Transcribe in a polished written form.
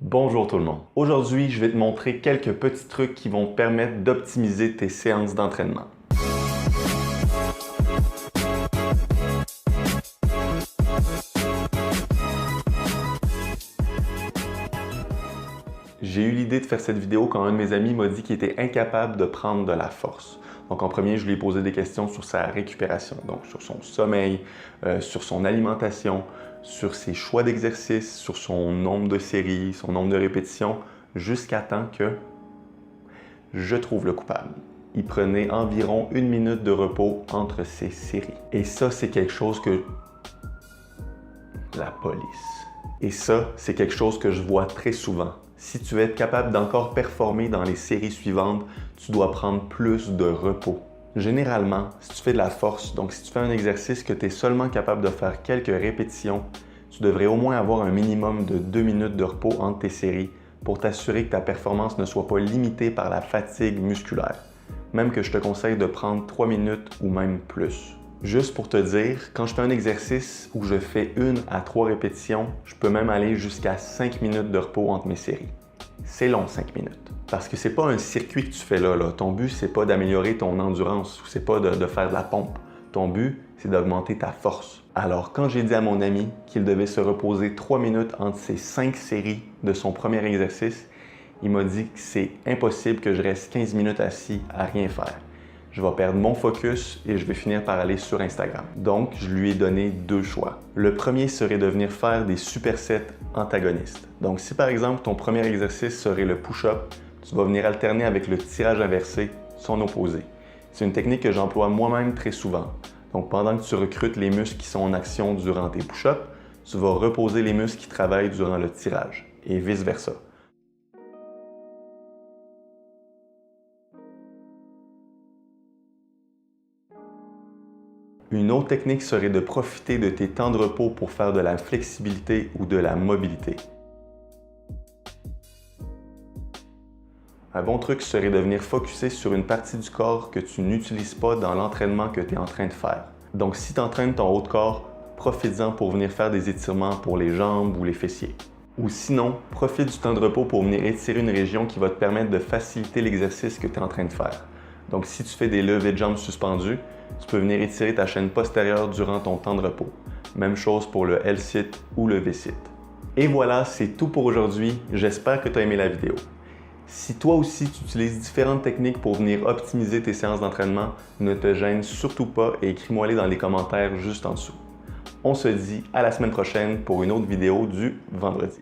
Bonjour tout le monde. Aujourd'hui, je vais te montrer quelques petits trucs qui vont te permettre d'optimiser tes séances d'entraînement. J'ai eu l'idée de faire cette vidéo quand un de mes amis m'a dit qu'il était incapable de prendre de la force. Donc en premier, je lui ai posé des questions sur sa récupération, donc sur son sommeil, sur son alimentation, sur ses choix d'exercice, sur son nombre de séries, son nombre de répétitions, jusqu'à temps que je trouve le coupable. Il prenait environ 1 minute de repos entre ses séries. Et ça, c'est quelque chose que... La police. Et ça, c'est quelque chose que je vois très souvent. Si tu veux être capable d'encore performer dans les séries suivantes, tu dois prendre plus de repos. Généralement, si tu fais de la force, donc si tu fais un exercice que tu es seulement capable de faire quelques répétitions, tu devrais au moins avoir un minimum de 2 minutes de repos entre tes séries pour t'assurer que ta performance ne soit pas limitée par la fatigue musculaire. Même que je te conseille de prendre 3 minutes ou même plus. Juste pour te dire, quand je fais un exercice où je fais 1 à 3 répétitions, je peux même aller jusqu'à 5 minutes de repos entre mes séries. C'est long 5 minutes. Parce que c'est pas un circuit que tu fais là. Ton but, c'est pas d'améliorer ton endurance ou c'est pas de faire de la pompe. Ton but, c'est d'augmenter ta force. Alors, quand j'ai dit à mon ami qu'il devait se reposer 3 minutes entre ses 5 séries de son premier exercice, il m'a dit que c'est impossible que je reste 15 minutes assis à rien faire. Je vais perdre mon focus et je vais finir par aller sur Instagram. Donc, je lui ai donné 2 choix. Le premier serait de venir faire des supersets antagonistes. Donc, si par exemple ton premier exercice serait le push-up, tu vas venir alterner avec le tirage inversé, son opposé. C'est une technique que j'emploie moi-même très souvent. Donc, pendant que tu recrutes les muscles qui sont en action durant tes push-ups, tu vas reposer les muscles qui travaillent durant le tirage et vice-versa. Une autre technique serait de profiter de tes temps de repos pour faire de la flexibilité ou de la mobilité. Un bon truc serait de venir focusser sur une partie du corps que tu n'utilises pas dans l'entraînement que tu es en train de faire. Donc si tu entraînes ton haut de corps, profite-en pour venir faire des étirements pour les jambes ou les fessiers. Ou sinon, profite du temps de repos pour venir étirer une région qui va te permettre de faciliter l'exercice que tu es en train de faire. Donc si tu fais des levées de jambes suspendues, tu peux venir étirer ta chaîne postérieure durant ton temps de repos. Même chose pour le L-sit ou le V-sit. Et voilà, c'est tout pour aujourd'hui. J'espère que tu as aimé la vidéo. Si toi aussi tu utilises différentes techniques pour venir optimiser tes séances d'entraînement, ne te gêne surtout pas et écris-moi-les dans les commentaires juste en dessous. On se dit à la semaine prochaine pour une autre vidéo du vendredi.